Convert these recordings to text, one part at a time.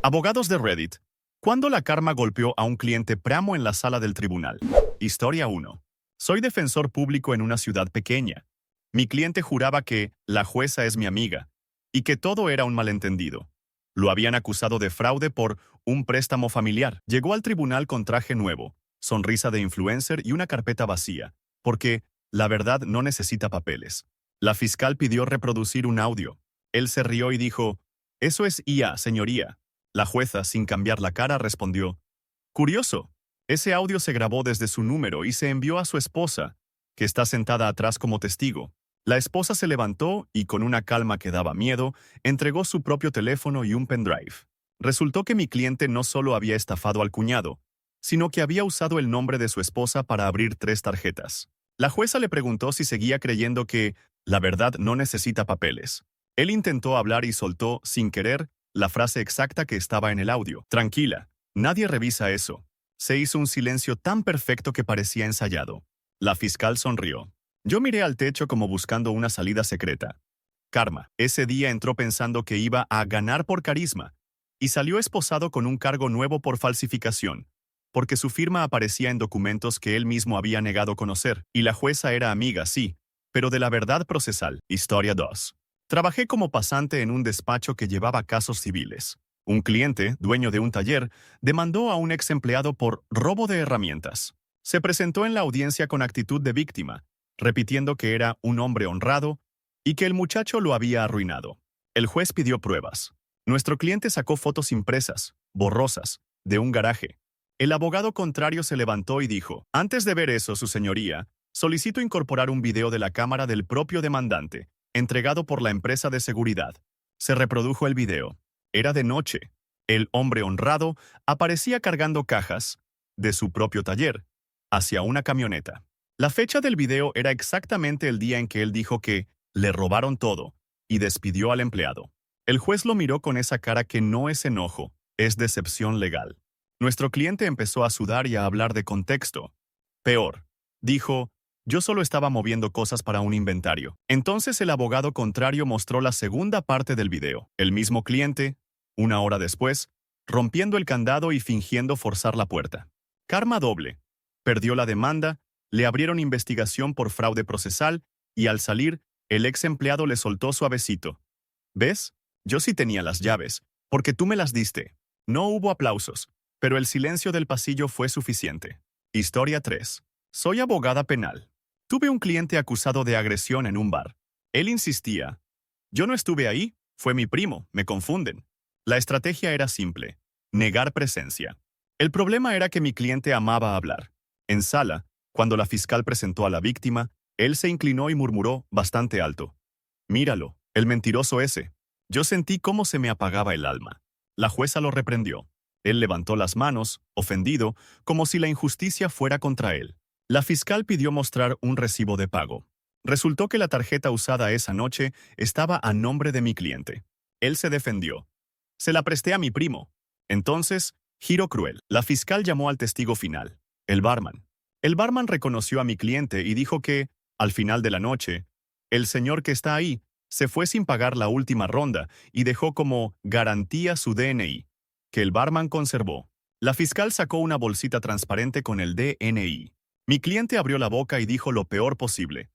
Abogados de Reddit. ¿Cuándo la karma golpeó a un cliente pramo en la sala del tribunal? Historia 1. Soy defensor público en una ciudad pequeña. Mi cliente juraba que la jueza es mi amiga y que todo era un malentendido. Lo habían acusado de fraude por un préstamo familiar. Llegó al tribunal con traje nuevo, sonrisa de influencer y una carpeta vacía, porque la verdad no necesita papeles. La fiscal pidió reproducir un audio. Él se rió y dijo, «Eso es IA, señoría». La jueza, sin cambiar la cara, respondió, «Curioso. Ese audio se grabó desde su número y se envió a su esposa, que está sentada atrás como testigo». La esposa se levantó y, con una calma que daba miedo, entregó su propio teléfono y un pendrive. Resultó que mi cliente no solo había estafado al cuñado, sino que había usado el nombre de su esposa para abrir 3 tarjetas. La jueza le preguntó si seguía creyendo que la verdad no necesita papeles. Él intentó hablar y soltó, sin querer, la frase exacta que estaba en el audio. «Tranquila, nadie revisa eso». Se hizo un silencio tan perfecto que parecía ensayado. La fiscal sonrió. Yo miré al techo como buscando una salida secreta. Karma. Ese día entró pensando que iba a ganar por carisma y salió esposado con un cargo nuevo por falsificación, porque su firma aparecía en documentos que él mismo había negado conocer, y la jueza era amiga, sí, pero de la verdad procesal. Historia 2. Trabajé como pasante en un despacho que llevaba casos civiles. Un cliente, dueño de un taller, demandó a un ex empleado por robo de herramientas. Se presentó en la audiencia con actitud de víctima, repitiendo que era un hombre honrado y que el muchacho lo había arruinado. El juez pidió pruebas. Nuestro cliente sacó fotos impresas, borrosas, de un garaje. El abogado contrario se levantó y dijo, «Antes de ver eso, su señoría, solicito incorporar un video de la cámara del propio demandante, entregado por la empresa de seguridad». Se reprodujo el video. Era de noche. El hombre honrado aparecía cargando cajas de su propio taller hacia una camioneta. La fecha del video era exactamente el día en que él dijo que le robaron todo y despidió al empleado. El juez lo miró con esa cara que no es enojo, es decepción legal. Nuestro cliente empezó a sudar y a hablar de contexto. Peor, dijo, «Yo solo estaba moviendo cosas para un inventario». Entonces el abogado contrario mostró la segunda parte del video. El mismo cliente, 1 hora después, rompiendo el candado y fingiendo forzar la puerta. Karma doble. Perdió la demanda. Le abrieron investigación por fraude procesal y al salir, el ex empleado le soltó suavecito. «¿Ves? Yo sí tenía las llaves, porque tú me las diste». No hubo aplausos, pero el silencio del pasillo fue suficiente. Historia 3. Soy abogada penal. Tuve un cliente acusado de agresión en un bar. Él insistía. «Yo no estuve ahí, fue mi primo, me confunden». La estrategia era simple: negar presencia. El problema era que mi cliente amaba hablar. En sala, cuando la fiscal presentó a la víctima, él se inclinó y murmuró bastante alto, «Míralo, el mentiroso ese». Yo sentí cómo se me apagaba el alma. La jueza lo reprendió. Él levantó las manos, ofendido, como si la injusticia fuera contra él. La fiscal pidió mostrar un recibo de pago. Resultó que la tarjeta usada esa noche estaba a nombre de mi cliente. Él se defendió. «Se la presté a mi primo». Entonces, giro cruel. La fiscal llamó al testigo final, el barman. El barman reconoció a mi cliente y dijo que, al final de la noche, el señor que está ahí se fue sin pagar la última ronda y dejó como garantía su DNI, que el barman conservó. La fiscal sacó una bolsita transparente con el DNI. Mi cliente abrió la boca y dijo lo peor posible.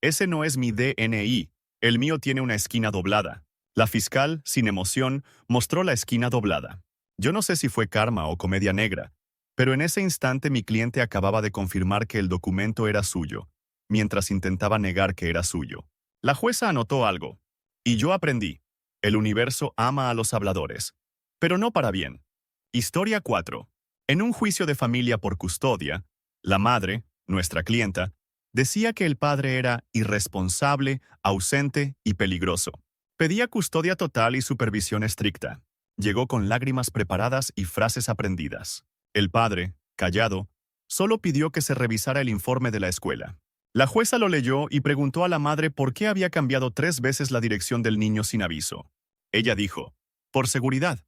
«Ese no es mi DNI, el mío tiene una esquina doblada». La fiscal, sin emoción, mostró la esquina doblada. Yo no sé si fue karma o comedia negra, pero en ese instante mi cliente acababa de confirmar que el documento era suyo, mientras intentaba negar que era suyo. La jueza anotó algo. Y yo aprendí. El universo ama a los habladores, pero no para bien. Historia 4. En un juicio de familia por custodia, la madre, nuestra clienta, decía que el padre era irresponsable, ausente y peligroso. Pedía custodia total y supervisión estricta. Llegó con lágrimas preparadas y frases aprendidas. El padre, callado, solo pidió que se revisara el informe de la escuela. La jueza lo leyó y preguntó a la madre por qué había cambiado 3 veces la dirección del niño sin aviso. Ella dijo, «Por seguridad».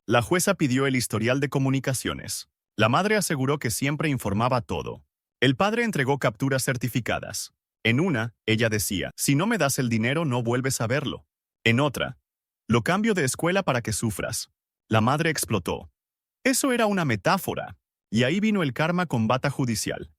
La jueza pidió el historial de comunicaciones. La madre aseguró que siempre informaba todo. El padre entregó capturas certificadas. En una, ella decía, «Si no me das el dinero, no vuelves a verlo». En otra, «Lo cambio de escuela para que sufras». La madre explotó. Eso era una metáfora. Y ahí vino el karma con bata judicial.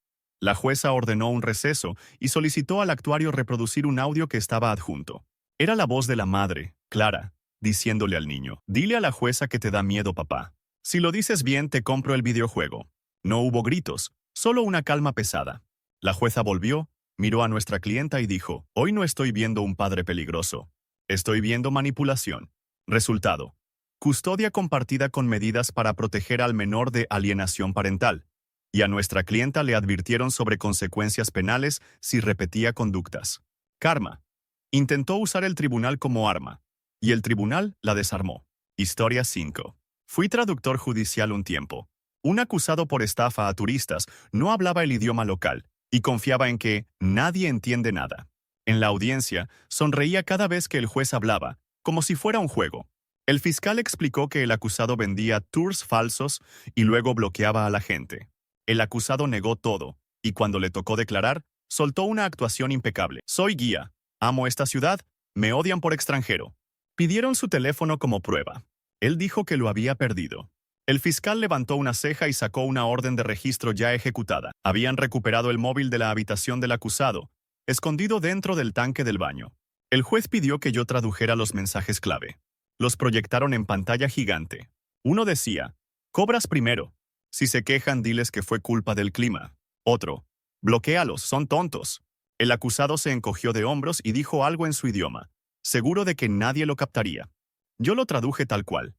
La jueza ordenó un receso y solicitó al actuario reproducir un audio que estaba adjunto. Era la voz de la madre, Clara, diciéndole al niño: «Dile a la jueza que te da miedo, papá. Si lo dices bien, te compro el videojuego». No hubo gritos, solo una calma pesada. La jueza volvió, miró a nuestra clienta y dijo: «Hoy no estoy viendo un padre peligroso. Estoy viendo manipulación». Resultado: custodia compartida con medidas para proteger al menor de alienación parental. Y a nuestra clienta le advirtieron sobre consecuencias penales si repetía conductas. Karma. Intentó usar el tribunal como arma, y el tribunal la desarmó. Historia 5. Fui traductor judicial un tiempo. Un acusado por estafa a turistas no hablaba el idioma local y confiaba en que nadie entiende nada. En la audiencia, sonreía cada vez que el juez hablaba, como si fuera un juego. El fiscal explicó que el acusado vendía tours falsos y luego bloqueaba a la gente. El acusado negó todo, y cuando le tocó declarar, soltó una actuación impecable. «Soy guía. Amo esta ciudad. Me odian por extranjero». Pidieron su teléfono como prueba. Él dijo que lo había perdido. El fiscal levantó una ceja y sacó una orden de registro ya ejecutada. Habían recuperado el móvil de la habitación del acusado, escondido dentro del tanque del baño. El juez pidió que yo tradujera los mensajes clave. Los proyectaron en pantalla gigante. Uno decía: «Cobras primero. Si se quejan, diles que fue culpa del clima». Otro: «Bloquéalos, son tontos». El acusado se encogió de hombros y dijo algo en su idioma, seguro de que nadie lo captaría. Yo lo traduje tal cual.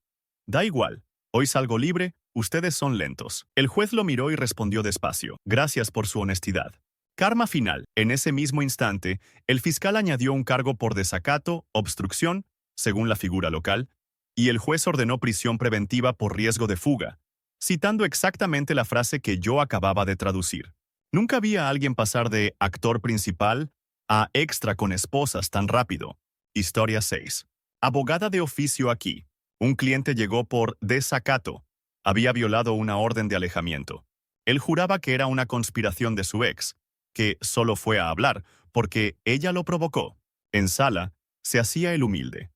«Da igual. Hoy salgo libre, ustedes son lentos». El juez lo miró y respondió despacio: «Gracias por su honestidad». Karma final. En ese mismo instante, el fiscal añadió un cargo por desacato, obstrucción, según la figura local, y el juez ordenó prisión preventiva por riesgo de fuga, citando exactamente la frase que yo acababa de traducir. Nunca vi a alguien pasar de actor principal a extra con esposas tan rápido. Historia 6. Abogada de oficio aquí. Un cliente llegó por desacato. Había violado una orden de alejamiento. Él juraba que era una conspiración de su ex, que solo fue a hablar porque ella lo provocó. En sala, se hacía el humilde.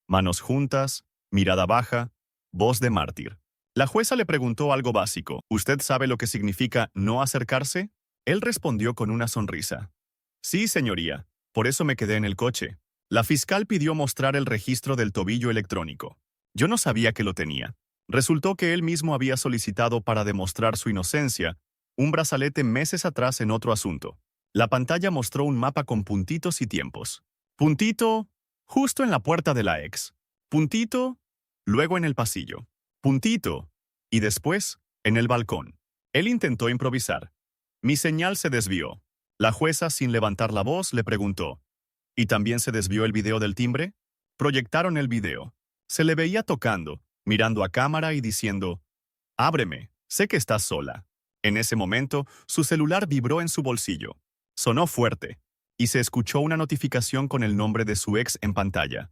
Manos juntas, mirada baja, voz de mártir. La jueza le preguntó algo básico: «¿Usted sabe lo que significa no acercarse?». Él respondió con una sonrisa: «Sí, señoría, por eso me quedé en el coche». La fiscal pidió mostrar el registro del tobillo electrónico. Yo no sabía que lo tenía. Resultó que él mismo había solicitado para demostrar su inocencia un brazalete meses atrás en otro asunto. La pantalla mostró un mapa con puntitos y tiempos. Puntito, justo en la puerta de la ex. Puntito, luego en el pasillo. Puntito, y después, en el balcón. Él intentó improvisar. Mi señal se desvió. La jueza, sin levantar la voz, le preguntó: «¿Y también se desvió el video del timbre?». Proyectaron el video. Se le veía tocando, mirando a cámara y diciendo: «Ábreme, sé que estás sola». En ese momento, su celular vibró en su bolsillo. Sonó fuerte, y se escuchó una notificación con el nombre de su ex en pantalla.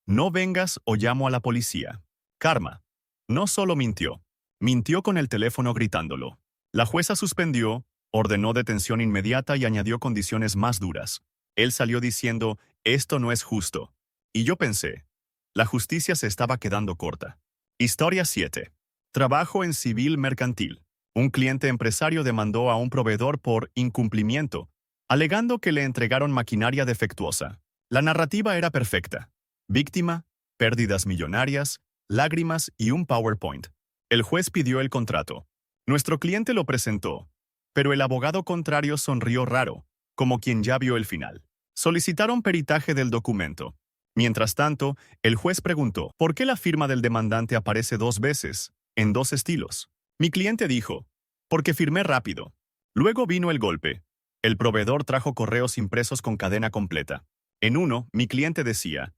«No vengas o llamo a la policía». Karma. No solo mintió, mintió con el teléfono gritándolo. La jueza suspendió, ordenó detención inmediata y añadió condiciones más duras. Él salió diciendo: «Esto no es justo». Y yo pensé, la justicia se estaba quedando corta. Historia 7. Trabajo en civil mercantil. Un cliente empresario demandó a un proveedor por incumplimiento, alegando que le entregaron maquinaria defectuosa. La narrativa era perfecta. Víctima, pérdidas millonarias, lágrimas y un PowerPoint. El juez pidió el contrato. Nuestro cliente lo presentó, pero el abogado contrario sonrió raro, como quien ya vio el final. Solicitaron peritaje del documento. Mientras tanto, el juez preguntó: «¿Por qué la firma del demandante aparece 2 veces, en 2 estilos?». Mi cliente dijo: «Porque firmé rápido». Luego vino el golpe. El proveedor trajo correos impresos con cadena completa. En uno, mi cliente decía: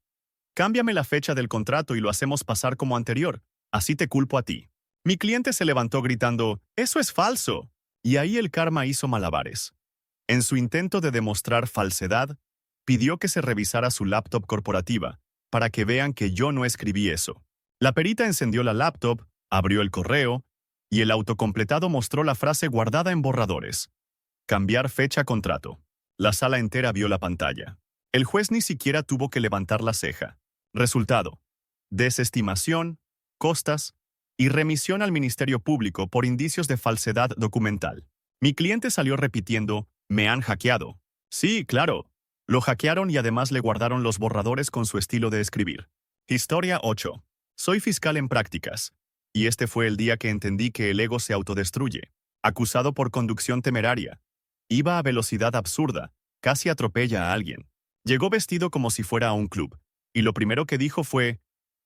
«Cámbiame la fecha del contrato y lo hacemos pasar como anterior, así te culpo a ti». Mi cliente se levantó gritando: «¡Eso es falso!». Y ahí el karma hizo malabares. En su intento de demostrar falsedad, pidió que se revisara su laptop corporativa, para que vean que yo no escribí eso. La perita encendió la laptop, abrió el correo, y el autocompletado mostró la frase guardada en borradores: «Cambiar fecha contrato». La sala entera vio la pantalla. El juez ni siquiera tuvo que levantar la ceja. Resultado: desestimación, costas y remisión al Ministerio Público por indicios de falsedad documental. Mi cliente salió repitiendo, me han hackeado. Sí, claro. Lo hackearon y además le guardaron los borradores con su estilo de escribir. Historia 8. Soy fiscal en prácticas. Y este fue el día que entendí que el ego se autodestruye. Acusado por conducción temeraria. Iba a velocidad absurda, casi atropella a alguien. Llegó vestido como si fuera a un club. Y lo primero que dijo fue,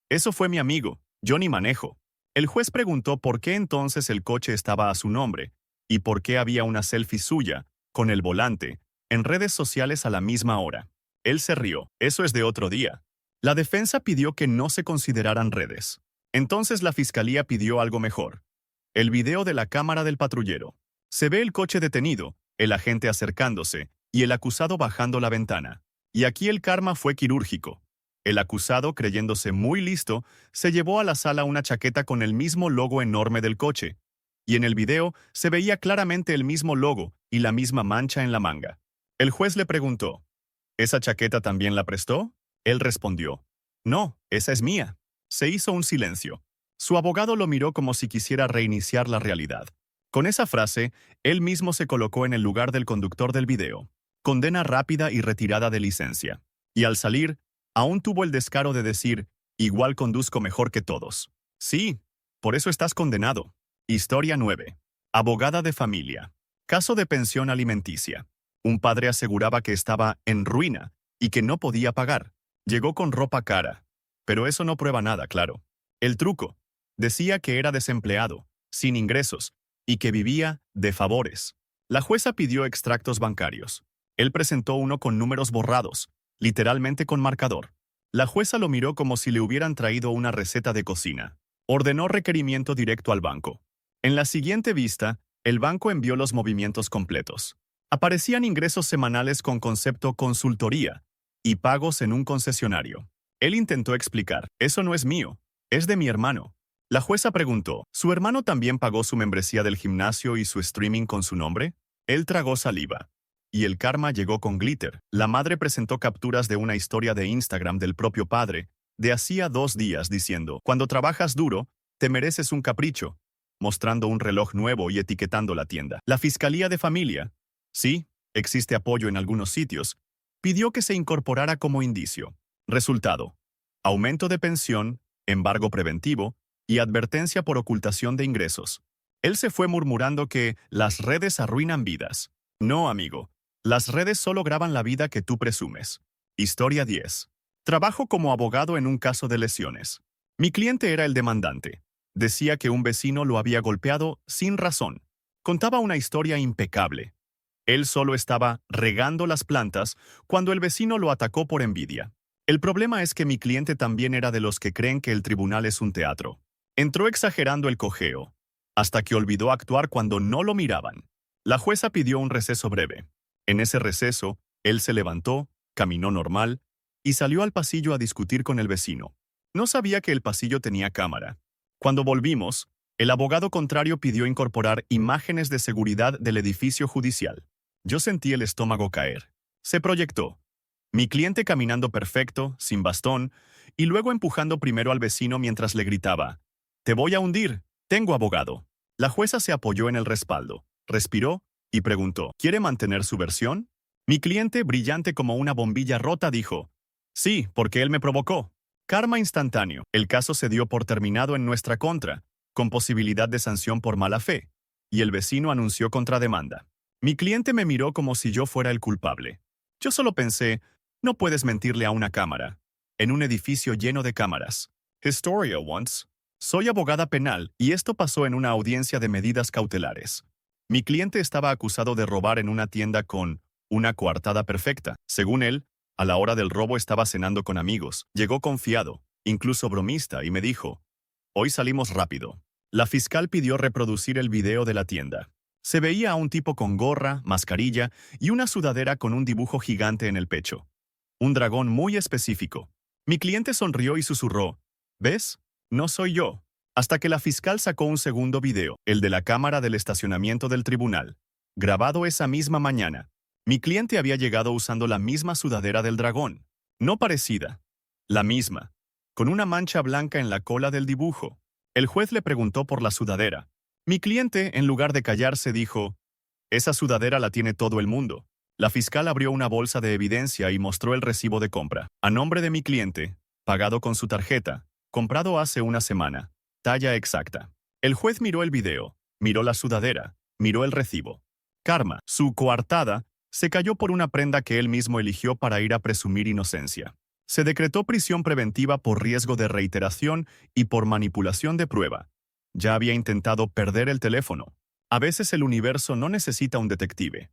eso fue mi amigo, yo ni manejo. El juez preguntó por qué entonces el coche estaba a su nombre, y por qué había una selfie suya, con el volante, en redes sociales a la misma hora. Él se rió, eso es de otro día. La defensa pidió que no se consideraran redes. Entonces la fiscalía pidió algo mejor. El video de la cámara del patrullero. Se ve el coche detenido, el agente acercándose, y el acusado bajando la ventana. Y aquí el karma fue quirúrgico. El acusado, creyéndose muy listo, se llevó a la sala una chaqueta con el mismo logo enorme del coche. Y en el video se veía claramente el mismo logo y la misma mancha en la manga. El juez le preguntó, ¿esa chaqueta también la prestó? Él respondió, no, esa es mía. Se hizo un silencio. Su abogado lo miró como si quisiera reiniciar la realidad. Con esa frase, él mismo se colocó en el lugar del conductor del video. Condena rápida y retirada de licencia. Y al salir, aún tuvo el descaro de decir, igual conduzco mejor que todos. Sí, por eso estás condenado. Historia 9. Abogada de familia. Caso de pensión alimenticia. Un padre aseguraba que estaba en ruina y que no podía pagar. Llegó con ropa cara. Pero eso no prueba nada, claro. El truco. Decía que era desempleado, sin ingresos, y que vivía de favores. La jueza pidió extractos bancarios. Él presentó uno con números borrados, literalmente con marcador. La jueza lo miró como si le hubieran traído una receta de cocina. Ordenó requerimiento directo al banco. En la siguiente vista, el banco envió los movimientos completos. Aparecían ingresos semanales con concepto consultoría y pagos en un concesionario. Él intentó explicar, eso no es mío, es de mi hermano. La jueza preguntó, ¿su hermano también pagó su membresía del gimnasio y su streaming con su nombre? Él tragó saliva. Y el karma llegó con glitter. La madre presentó capturas de una historia de Instagram del propio padre, de hacía 2 días, diciendo, cuando trabajas duro, te mereces un capricho, mostrando un reloj nuevo y etiquetando la tienda. La Fiscalía de Familia, sí, existe apoyo en algunos sitios, pidió que se incorporara como indicio. Resultado: aumento de pensión, embargo preventivo y advertencia por ocultación de ingresos. Él se fue murmurando que las redes arruinan vidas. No, amigo. Las redes solo graban la vida que tú presumes. Historia 10. Trabajo como abogado en un caso de lesiones. Mi cliente era el demandante. Decía que un vecino lo había golpeado sin razón. Contaba una historia impecable. Él solo estaba regando las plantas cuando el vecino lo atacó por envidia. El problema es que mi cliente también era de los que creen que el tribunal es un teatro. Entró exagerando el cojeo, hasta que olvidó actuar cuando no lo miraban. La jueza pidió un receso breve. En ese receso, él se levantó, caminó normal y salió al pasillo a discutir con el vecino. No sabía que el pasillo tenía cámara. Cuando volvimos, el abogado contrario pidió incorporar imágenes de seguridad del edificio judicial. Yo sentí el estómago caer. Se proyectó. Mi cliente caminando perfecto, sin bastón, y luego empujando primero al vecino mientras le gritaba, «Te voy a hundir, tengo abogado». La jueza se apoyó en el respaldo, respiró y preguntó, ¿quiere mantener su versión? Mi cliente, brillante como una bombilla rota, dijo, «Sí, porque él me provocó». Karma instantáneo. El caso se dio por terminado en nuestra contra, con posibilidad de sanción por mala fe, y el vecino anunció contrademanda. Mi cliente me miró como si yo fuera el culpable. Yo solo pensé, no puedes mentirle a una cámara, en un edificio lleno de cámaras. Historia once. Soy abogada penal y esto pasó en una audiencia de medidas cautelares. Mi cliente estaba acusado de robar en una tienda con una coartada perfecta. Según él, a la hora del robo estaba cenando con amigos. Llegó confiado, incluso bromista, y me dijo, «Hoy salimos rápido». La fiscal pidió reproducir el video de la tienda. Se veía a un tipo con gorra, mascarilla y una sudadera con un dibujo gigante en el pecho. Un dragón muy específico. Mi cliente sonrió y susurró, «¿Ves? No soy yo». Hasta que la fiscal sacó un segundo video, el de la cámara del estacionamiento del tribunal, grabado esa misma mañana. Mi cliente había llegado usando la misma sudadera del dragón. No parecida. La misma. Con una mancha blanca en la cola del dibujo. El juez le preguntó por la sudadera. Mi cliente, en lugar de callarse, dijo, «Esa sudadera la tiene todo el mundo». La fiscal abrió una bolsa de evidencia y mostró el recibo de compra. A nombre de mi cliente, pagado con su tarjeta, comprado hace una semana, talla exacta. El juez miró el video, miró la sudadera, miró el recibo. Karma, su coartada, se cayó por una prenda que él mismo eligió para ir a presumir inocencia. Se decretó prisión preventiva por riesgo de reiteración y por manipulación de prueba. Ya había intentado perder el teléfono. A veces el universo no necesita un detective.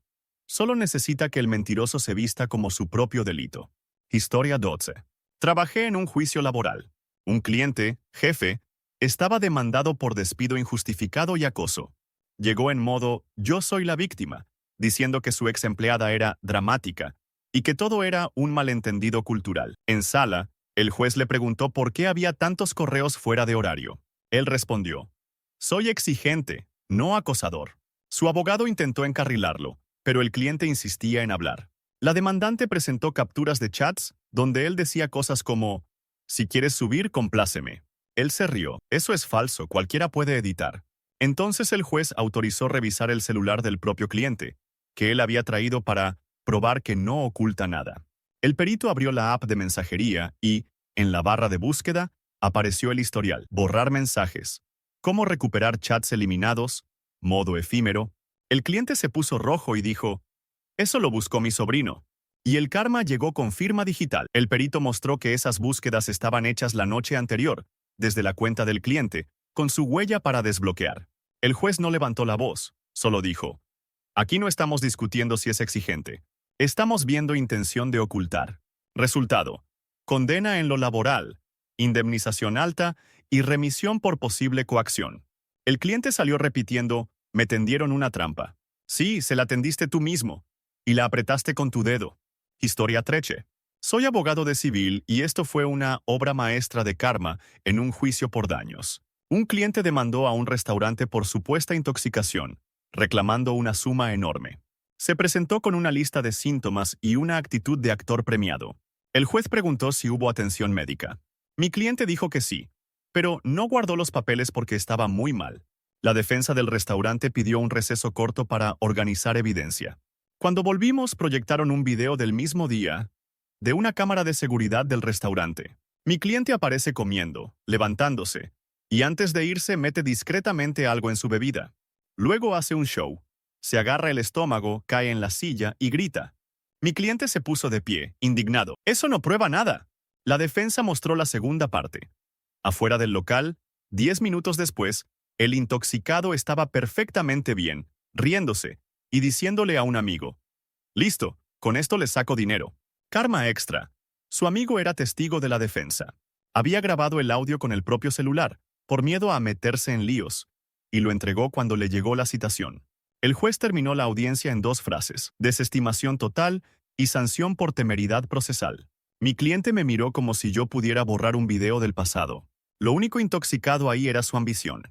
Solo necesita que el mentiroso se vista como su propio delito. Historia 12. Trabajé en un juicio laboral. Un cliente, jefe, estaba demandado por despido injustificado y acoso. Llegó en modo «yo soy la víctima», diciendo que su ex empleada era dramática y que todo era un malentendido cultural. En sala, el juez le preguntó por qué había tantos correos fuera de horario. Él respondió, «Soy exigente, no acosador». Su abogado intentó encarrilarlo, pero el cliente insistía en hablar. La demandante presentó capturas de chats donde él decía cosas como, «Si quieres subir, compláceme». Él se rió. «Eso es falso, cualquiera puede editar». Entonces el juez autorizó revisar el celular del propio cliente, que él había traído para probar que no oculta nada. El perito abrió la app de mensajería y, en la barra de búsqueda, apareció el historial. Borrar mensajes. Cómo recuperar chats eliminados. Modo efímero. El cliente se puso rojo y dijo, «Eso lo buscó mi sobrino». Y el karma llegó con firma digital. El perito mostró que esas búsquedas estaban hechas la noche anterior, desde la cuenta del cliente, con su huella para desbloquear. El juez no levantó la voz, solo dijo, «Aquí no estamos discutiendo si es exigente. Estamos viendo intención de ocultar». Resultado: condena en lo laboral, indemnización alta y remisión por posible coacción. El cliente salió repitiendo, «Me tendieron una trampa». «Sí, se la tendiste tú mismo. Y la apretaste con tu dedo». Historia 13. Soy abogado de civil y esto fue una obra maestra de karma en un juicio por daños. Un cliente demandó a un restaurante por supuesta intoxicación, reclamando una suma enorme. Se presentó con una lista de síntomas y una actitud de actor premiado. El juez preguntó si hubo atención médica. Mi cliente dijo que sí, pero no guardó los papeles porque estaba muy mal. La defensa del restaurante pidió un receso corto para organizar evidencia. Cuando volvimos, proyectaron un video del mismo día de una cámara de seguridad del restaurante. Mi cliente aparece comiendo, levantándose, y antes de irse mete discretamente algo en su bebida. Luego hace un show. Se agarra el estómago, cae en la silla y grita. Mi cliente se puso de pie, indignado. «Eso no prueba nada». La defensa mostró la segunda parte. Afuera del local, 10 minutos después, el intoxicado estaba perfectamente bien, riéndose y diciéndole a un amigo, «Listo, con esto le saco dinero». Karma extra. Su amigo era testigo de la defensa. Había grabado el audio con el propio celular, por miedo a meterse en líos, y lo entregó cuando le llegó la citación. El juez terminó la audiencia en 2 frases: desestimación total y sanción por temeridad procesal. Mi cliente me miró como si yo pudiera borrar un video del pasado. Lo único intoxicado ahí era su ambición.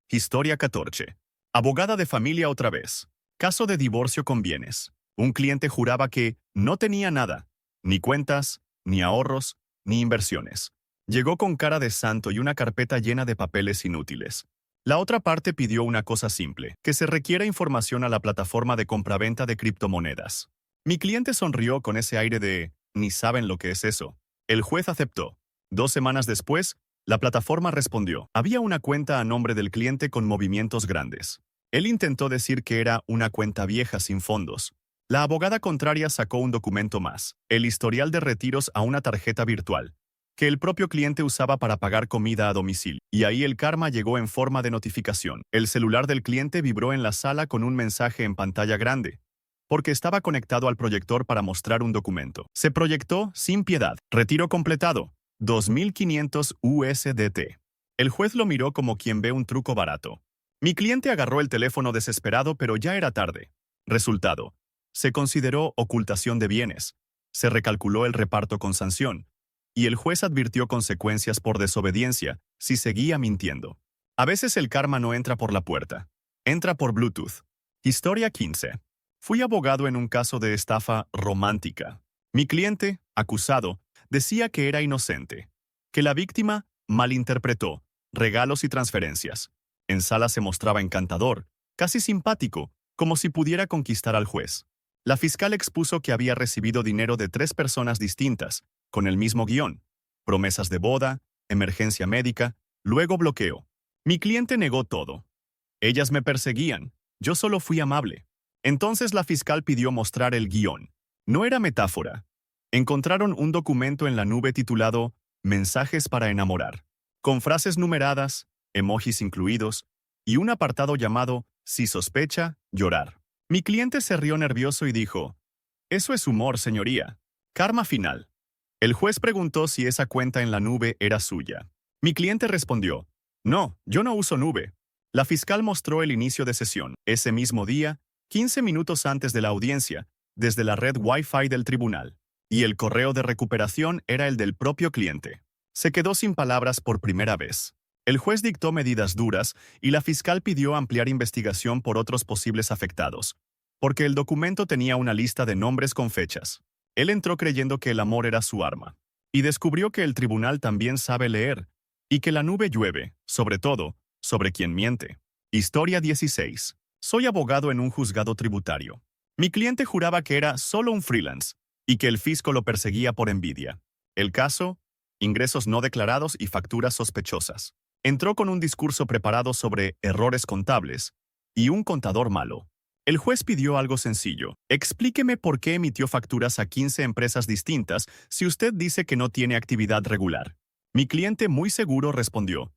Historia 14. Abogada de familia otra vez. Caso de divorcio con bienes. Un cliente juraba que no tenía nada, ni cuentas, ni ahorros, ni inversiones. Llegó con cara de santo y una carpeta llena de papeles inútiles. La otra parte pidió una cosa simple, que se requiera información a la plataforma de compraventa de criptomonedas. Mi cliente sonrió con ese aire de, «Ni saben lo que es eso». El juez aceptó. 2 semanas después, la plataforma respondió. Había una cuenta a nombre del cliente con movimientos grandes. Él intentó decir que era una cuenta vieja sin fondos. La abogada contraria sacó un documento más, el historial de retiros a una tarjeta virtual, que el propio cliente usaba para pagar comida a domicilio. Y ahí el karma llegó en forma de notificación. El celular del cliente vibró en la sala con un mensaje en pantalla grande, porque estaba conectado al proyector para mostrar un documento. Se proyectó sin piedad. Retiro completado. 2.500 USDT. El juez lo miró como quien ve un truco barato. Mi cliente agarró el teléfono desesperado, pero ya era tarde. Resultado: se consideró ocultación de bienes. Se recalculó el reparto con sanción. Y el juez advirtió consecuencias por desobediencia si seguía mintiendo. A veces el karma no entra por la puerta. Entra por Bluetooth. Historia 15. Fui abogado en un caso de estafa romántica. Mi cliente, acusado, decía que era inocente, que la víctima malinterpretó regalos y transferencias. En sala se mostraba encantador, casi simpático, como si pudiera conquistar al juez. La fiscal expuso que había recibido dinero de 3 personas distintas, con el mismo guión: promesas de boda, emergencia médica, luego bloqueo. Mi cliente negó todo. Ellas me perseguían, yo solo fui amable. Entonces la fiscal pidió mostrar el guión. No era metáfora. Encontraron un documento en la nube titulado Mensajes para enamorar, con frases numeradas, emojis incluidos, y un apartado llamado Si sospecha, llorar. Mi cliente se rió nervioso y dijo: «Eso es humor, señoría. Karma final». El juez preguntó si esa cuenta en la nube era suya. Mi cliente respondió: «No, yo no uso nube». La fiscal mostró el inicio de sesión, ese mismo día, 15 minutos antes de la audiencia, desde la red Wi-Fi del tribunal. Y el correo de recuperación era el del propio cliente. Se quedó sin palabras por primera vez. El juez dictó medidas duras y la fiscal pidió ampliar investigación por otros posibles afectados, porque el documento tenía una lista de nombres con fechas. Él entró creyendo que el amor era su arma, y descubrió que el tribunal también sabe leer, y que la nube llueve, sobre todo, sobre quien miente. Historia 16. Soy abogado en un juzgado tributario. Mi cliente juraba que era solo un freelance, y que el fisco lo perseguía por envidia. El caso: ingresos no declarados y facturas sospechosas. Entró con un discurso preparado sobre errores contables y un contador malo. El juez pidió algo sencillo: explíqueme por qué emitió facturas a 15 empresas distintas si usted dice que no tiene actividad regular. Mi cliente, muy seguro, respondió: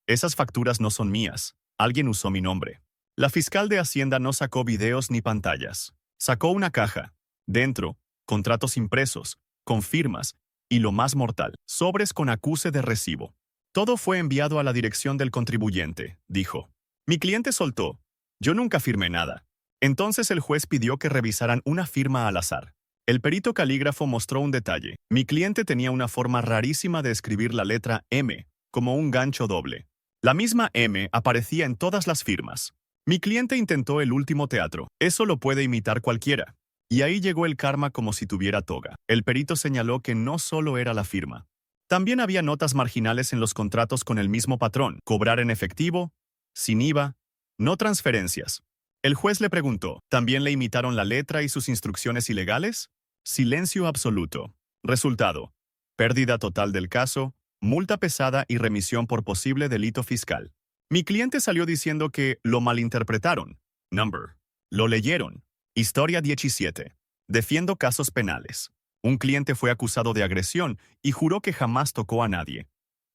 esas facturas no son mías, alguien usó mi nombre. La fiscal de Hacienda no sacó videos ni pantallas. Sacó una caja. Dentro, contratos impresos, con firmas, y lo más mortal, sobres con acuse de recibo. Todo fue enviado a la dirección del contribuyente, dijo. Mi cliente soltó: yo nunca firmé nada. Entonces el juez pidió que revisaran una firma al azar. El perito calígrafo mostró un detalle. Mi cliente tenía una forma rarísima de escribir la letra M, como un gancho doble. La misma M aparecía en todas las firmas. Mi cliente intentó el último teatro. Eso lo puede imitar cualquiera. Y ahí llegó el karma como si tuviera toga. El perito señaló que no solo era la firma. También había notas marginales en los contratos con el mismo patrón: cobrar en efectivo, sin IVA, no transferencias. El juez le preguntó: ¿también le imitaron la letra y sus instrucciones ilegales? Silencio absoluto. Resultado: pérdida total del caso, multa pesada y remisión por posible delito fiscal. Mi cliente salió diciendo que lo malinterpretaron. Number. Lo leyeron. Historia 17. Defiendo casos penales. Un cliente fue acusado de agresión y juró que jamás tocó a nadie.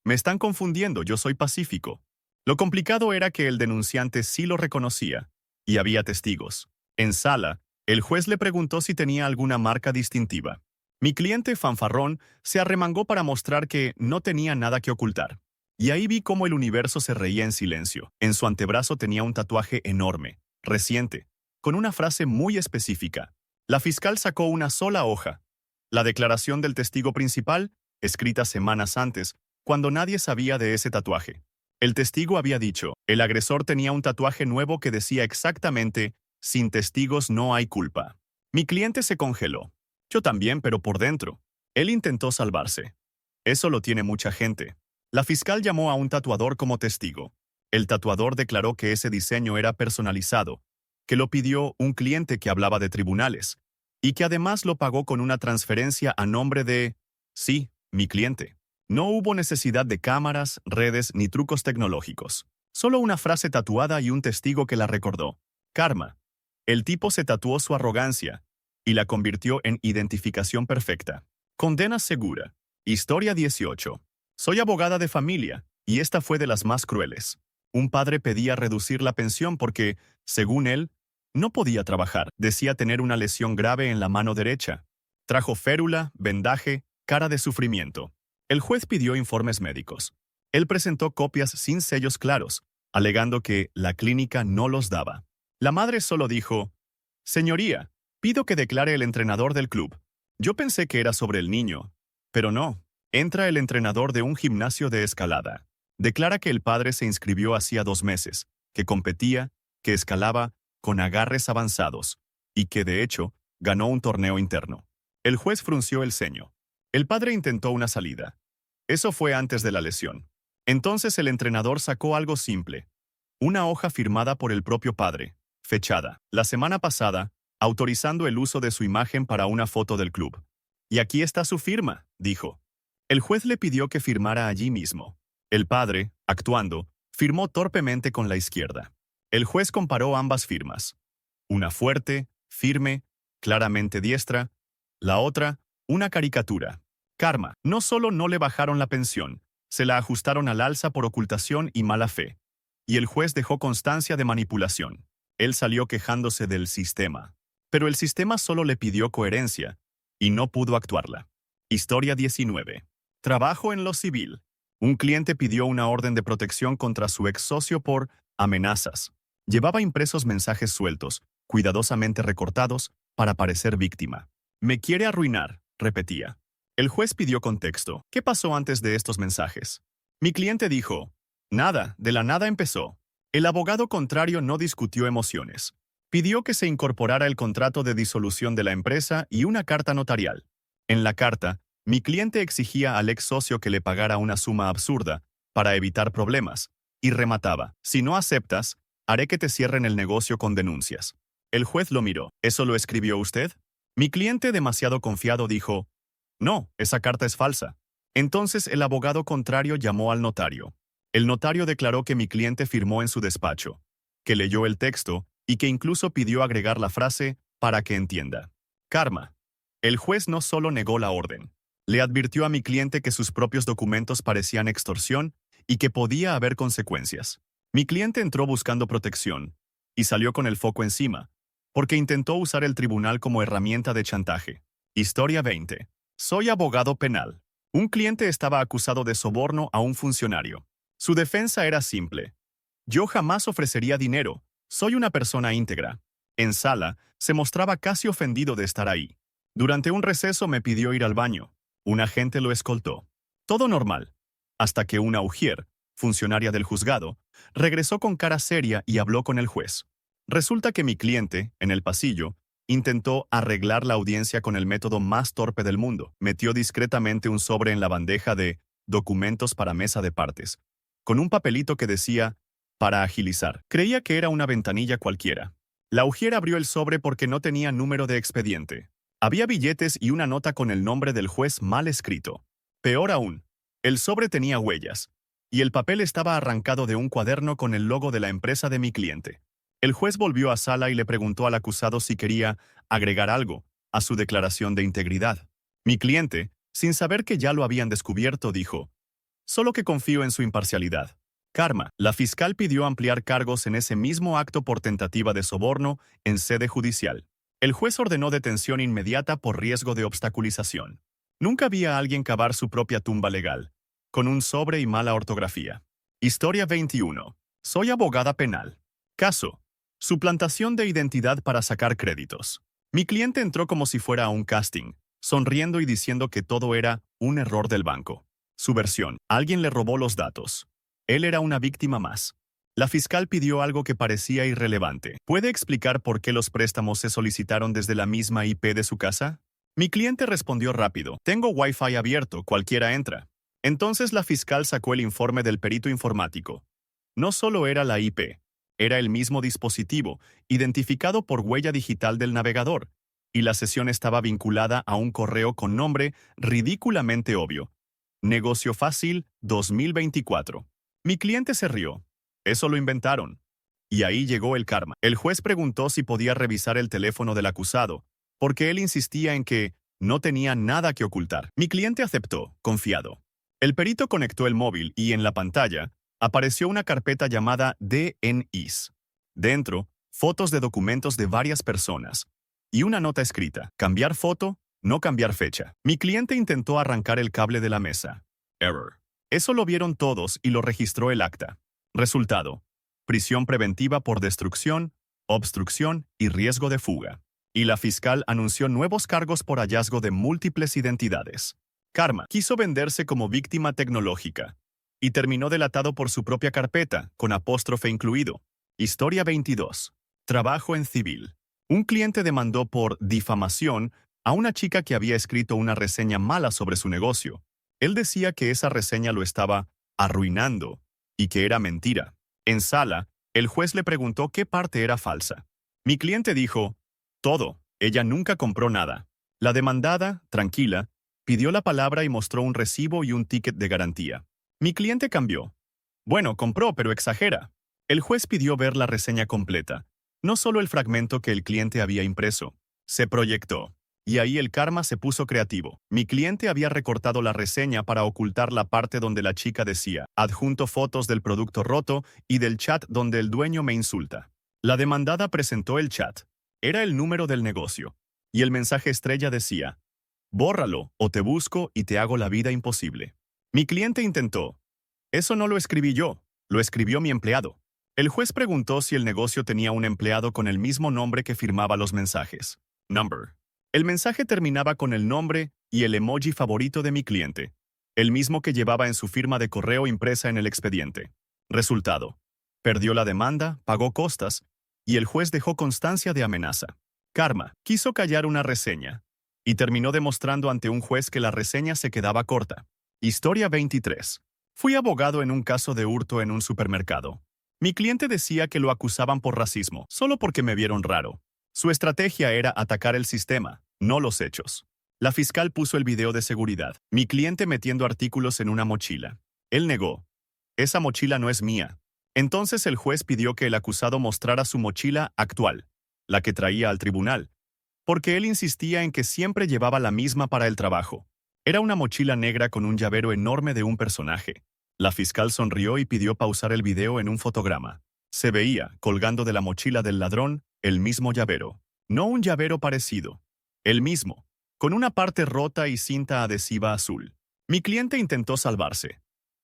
Me están confundiendo, yo soy pacífico. Lo complicado era que el denunciante sí lo reconocía, y había testigos. En sala, el juez le preguntó si tenía alguna marca distintiva. Mi cliente, fanfarrón, se arremangó para mostrar que no tenía nada que ocultar. Y ahí vi cómo el universo se reía en silencio. En su antebrazo tenía un tatuaje enorme, reciente, con una frase muy específica. La fiscal sacó una sola hoja: la declaración del testigo principal, escrita semanas antes, cuando nadie sabía de ese tatuaje. El testigo había dicho: el agresor tenía un tatuaje nuevo que decía exactamente: sin testigos no hay culpa. Mi cliente se congeló. Yo también, pero por dentro. Él intentó salvarse. Eso lo tiene mucha gente. La fiscal llamó a un tatuador como testigo. El tatuador declaró que ese diseño era personalizado, que lo pidió un cliente que hablaba de tribunales, y que además lo pagó con una transferencia a nombre de... sí, mi cliente. No hubo necesidad de cámaras, redes ni trucos tecnológicos. Solo una frase tatuada y un testigo que la recordó. Karma. El tipo se tatuó su arrogancia y la convirtió en identificación perfecta. Condena segura. Historia 18. Soy abogada de familia, y esta fue de las más crueles. Un padre pedía reducir la pensión porque, según él, no podía trabajar. Decía tener una lesión grave en la mano derecha. Trajo férula, vendaje, cara de sufrimiento. El juez pidió informes médicos. Él presentó copias sin sellos claros, alegando que la clínica no los daba. La madre solo dijo: «Señoría, pido que declare el entrenador del club. Yo pensé que era sobre el niño, pero no». Entra el entrenador de un gimnasio de escalada. Declara que el padre se inscribió hacía 2 meses, que competía, que escalaba con agarres avanzados, y que, de hecho, ganó un torneo interno. El juez frunció el ceño. El padre intentó una salida. Eso fue antes de la lesión. Entonces el entrenador sacó algo simple. Una hoja firmada por el propio padre, fechada la semana pasada, autorizando el uso de su imagen para una foto del club. Y aquí está su firma, dijo. El juez le pidió que firmara allí mismo. El padre, actuando, firmó torpemente con la izquierda. El juez comparó ambas firmas. Una fuerte, firme, claramente diestra. La otra, una caricatura. Karma. No solo no le bajaron la pensión, se la ajustaron al alza por ocultación y mala fe. Y el juez dejó constancia de manipulación. Él salió quejándose del sistema. Pero el sistema solo le pidió coherencia, y no pudo actuarla. Historia 19. Trabajo en lo civil. Un cliente pidió una orden de protección contra su ex socio por amenazas. Llevaba impresos mensajes sueltos, cuidadosamente recortados, para parecer víctima. Me quiere arruinar, repetía. El juez pidió contexto. ¿Qué pasó antes de estos mensajes? Mi cliente dijo, nada, de la nada empezó. El abogado contrario no discutió emociones. Pidió que se incorporara el contrato de disolución de la empresa y una carta notarial. En la carta, mi cliente exigía al ex socio que le pagara una suma absurda para evitar problemas, y remataba, si no aceptas, haré que te cierren el negocio con denuncias. El juez lo miró. ¿Eso lo escribió usted? Mi cliente, demasiado confiado, dijo, no, esa carta es falsa. Entonces el abogado contrario llamó al notario. El notario declaró que mi cliente firmó en su despacho, que leyó el texto y que incluso pidió agregar la frase para que entienda. Karma. El juez no solo negó la orden, le advirtió a mi cliente que sus propios documentos parecían extorsión y que podía haber consecuencias. Mi cliente entró buscando protección y salió con el foco encima, porque intentó usar el tribunal como herramienta de chantaje. Historia 20. Soy abogado penal. Un cliente estaba acusado de soborno a un funcionario. Su defensa era simple. Yo jamás ofrecería dinero. Soy una persona íntegra. En sala, se mostraba casi ofendido de estar ahí. Durante un receso me pidió ir al baño. Un agente lo escoltó. Todo normal. Hasta que una ujier, funcionaria del juzgado, regresó con cara seria y habló con el juez. Resulta que mi cliente, en el pasillo, intentó arreglar la audiencia con el método más torpe del mundo. Metió discretamente un sobre en la bandeja de documentos para mesa de partes, con un papelito que decía, para agilizar. Creía que era una ventanilla cualquiera. La ujier abrió el sobre porque no tenía número de expediente. Había billetes y una nota con el nombre del juez mal escrito. Peor aún, el sobre tenía huellas, y el papel estaba arrancado de un cuaderno con el logo de la empresa de mi cliente. El juez volvió a sala y le preguntó al acusado si quería agregar algo a su declaración de integridad. Mi cliente, sin saber que ya lo habían descubierto, dijo, solo que confío en su imparcialidad. Karma. La fiscal pidió ampliar cargos en ese mismo acto por tentativa de soborno en sede judicial. El juez ordenó detención inmediata por riesgo de obstaculización. Nunca vi a alguien cavar su propia tumba legal, con un sobre y mala ortografía. Historia 21. Soy abogada penal. Caso. Suplantación de identidad para sacar créditos. Mi cliente entró como si fuera a un casting, sonriendo y diciendo que todo era un error del banco. Su versión. Alguien le robó los datos. Él era una víctima más. La fiscal pidió algo que parecía irrelevante. ¿Puede explicar por qué los préstamos se solicitaron desde la misma IP de su casa? Mi cliente respondió rápido. Tengo Wi-Fi abierto, cualquiera entra. Entonces la fiscal sacó el informe del perito informático. No solo era la IP, era el mismo dispositivo, identificado por huella digital del navegador, y la sesión estaba vinculada a un correo con nombre ridículamente obvio. Negocio fácil 2024. Mi cliente se rió. Eso lo inventaron. Y ahí llegó el karma. El juez preguntó si podía revisar el teléfono del acusado, porque él insistía en que no tenía nada que ocultar. Mi cliente aceptó, confiado. El perito conectó el móvil y en la pantalla apareció una carpeta llamada DNIs. Dentro, fotos de documentos de varias personas y una nota escrita: cambiar foto, no cambiar fecha. Mi cliente intentó arrancar el cable de la mesa. Error. Eso lo vieron todos y lo registró el acta. Resultado: prisión preventiva por destrucción, obstrucción y riesgo de fuga. Y la fiscal anunció nuevos cargos por hallazgo de múltiples identidades. Karma quiso venderse como víctima tecnológica y terminó delatado por su propia carpeta, con apóstrofe incluido. Historia 22. Trabajo en civil. Un cliente demandó por difamación a una chica que había escrito una reseña mala sobre su negocio. Él decía que esa reseña lo estaba arruinando, y que era mentira. En sala, el juez le preguntó qué parte era falsa. Mi cliente dijo, todo, ella nunca compró nada. La demandada, tranquila, pidió la palabra y mostró un recibo y un ticket de garantía. Mi cliente cambió. Bueno, compró, pero exagera. El juez pidió ver la reseña completa, no solo el fragmento que el cliente había impreso. Se proyectó. Y ahí el karma se puso creativo. Mi cliente había recortado la reseña para ocultar la parte donde la chica decía, adjunto fotos del producto roto y del chat donde el dueño me insulta. La demandada presentó el chat. Era el número del negocio. Y el mensaje estrella decía, bórralo o te busco y te hago la vida imposible. Mi cliente intentó. Eso no lo escribí yo, lo escribió mi empleado. El juez preguntó si el negocio tenía un empleado con el mismo nombre que firmaba los mensajes. Number. El mensaje terminaba con el nombre y el emoji favorito de mi cliente, el mismo que llevaba en su firma de correo impresa en el expediente. Resultado. Perdió la demanda, pagó costas, y el juez dejó constancia de amenaza. Karma quiso callar una reseña, y terminó demostrando ante un juez que la reseña se quedaba corta. Historia 23. Fui abogado en un caso de hurto en un supermercado. Mi cliente decía que lo acusaban por racismo, solo porque me vieron raro. Su estrategia era atacar el sistema, no los hechos. La fiscal puso el video de seguridad. Mi cliente metiendo artículos en una mochila. Él negó. Esa mochila no es mía. Entonces el juez pidió que el acusado mostrara su mochila actual, la que traía al tribunal, porque él insistía en que siempre llevaba la misma para el trabajo. Era una mochila negra con un llavero enorme de un personaje. La fiscal sonrió y pidió pausar el video en un fotograma. Se veía, colgando de la mochila del ladrón, el mismo llavero. No un llavero parecido. El mismo, con una parte rota y cinta adhesiva azul. Mi cliente intentó salvarse.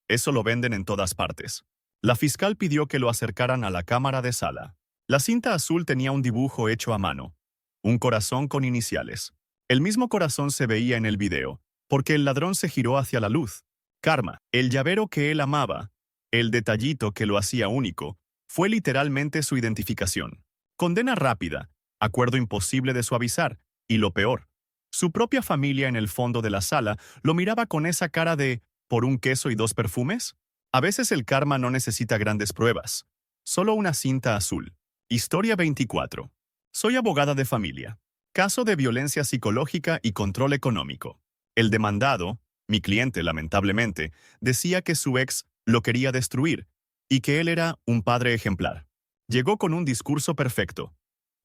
Eso lo venden en todas partes. La fiscal pidió que lo acercaran a la cámara de sala. La cinta azul tenía un dibujo hecho a mano. Un corazón con iniciales. El mismo corazón se veía en el video, porque el ladrón se giró hacia la luz. Karma, el llavero que él amaba, el detallito que lo hacía único, fue literalmente su identificación. Condena rápida, acuerdo imposible de suavizar, y lo peor, su propia familia en el fondo de la sala lo miraba con esa cara de ¿por un queso y dos perfumes? A veces el karma no necesita grandes pruebas, solo una cinta azul. Historia 24. Soy abogada de familia. Caso de violencia psicológica y control económico. El demandado, mi cliente lamentablemente, decía que su ex lo quería destruir y que él era un padre ejemplar. Llegó con un discurso perfecto.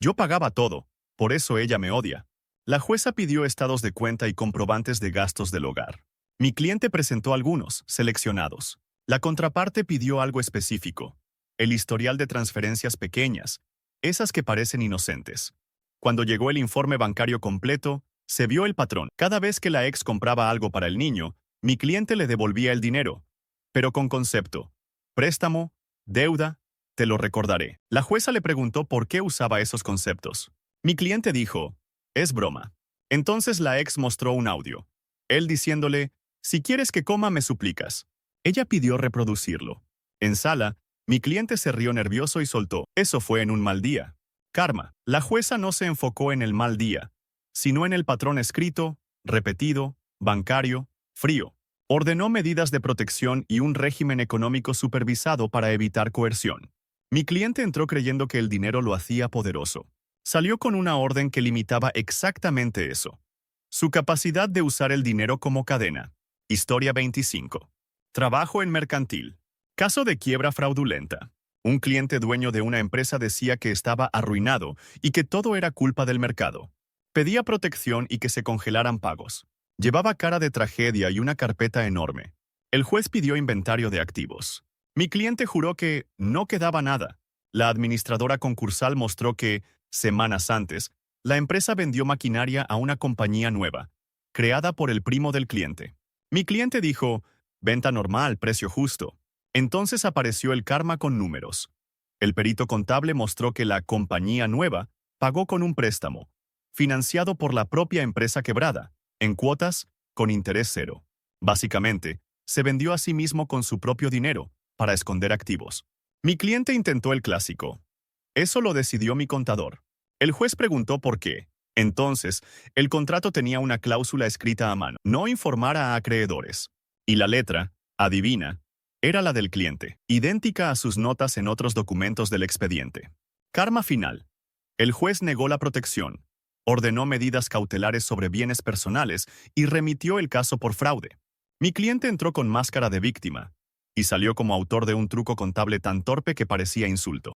Yo pagaba todo, por eso ella me odia. La jueza pidió estados de cuenta y comprobantes de gastos del hogar. Mi cliente presentó algunos, seleccionados. La contraparte pidió algo específico. El historial de transferencias pequeñas, esas que parecen inocentes. Cuando llegó el informe bancario completo, se vio el patrón. Cada vez que la ex compraba algo para el niño, mi cliente le devolvía el dinero, pero con concepto. Préstamo, deuda, te lo recordaré. La jueza le preguntó por qué usaba esos conceptos. Mi cliente dijo, es broma. Entonces la ex mostró un audio. Él diciéndole, si quieres que coma me suplicas. Ella pidió reproducirlo. En sala, mi cliente se rió nervioso y soltó, eso fue en un mal día. Karma, la jueza no se enfocó en el mal día, sino en el patrón escrito, repetido, bancario, frío. Ordenó medidas de protección y un régimen económico supervisado para evitar coerción. Mi cliente entró creyendo que el dinero lo hacía poderoso. Salió con una orden que limitaba exactamente eso. Su capacidad de usar el dinero como cadena. Historia 25. Trabajo en mercantil. Caso de quiebra fraudulenta. Un cliente dueño de una empresa decía que estaba arruinado y que todo era culpa del mercado. Pedía protección y que se congelaran pagos. Llevaba cara de tragedia y una carpeta enorme. El juez pidió inventario de activos. Mi cliente juró que no quedaba nada. La administradora concursal mostró que, semanas antes, la empresa vendió maquinaria a una compañía nueva, creada por el primo del cliente. Mi cliente dijo, venta normal, precio justo. Entonces apareció el karma con números. El perito contable mostró que la compañía nueva pagó con un préstamo, financiado por la propia empresa quebrada, en cuotas, con interés cero. Básicamente, se vendió a sí mismo con su propio dinero, para esconder activos. Mi cliente intentó el clásico. Eso lo decidió mi contador. El juez preguntó por qué. Entonces, el contrato tenía una cláusula escrita a mano, no informar a acreedores. Y la letra, adivina, Era la del cliente, idéntica a sus notas en otros documentos del expediente. Karma final. El juez negó la protección, ordenó medidas cautelares sobre bienes personales y remitió el caso por fraude. Mi cliente entró con máscara de víctima y salió como autor de un truco contable tan torpe que parecía insulto.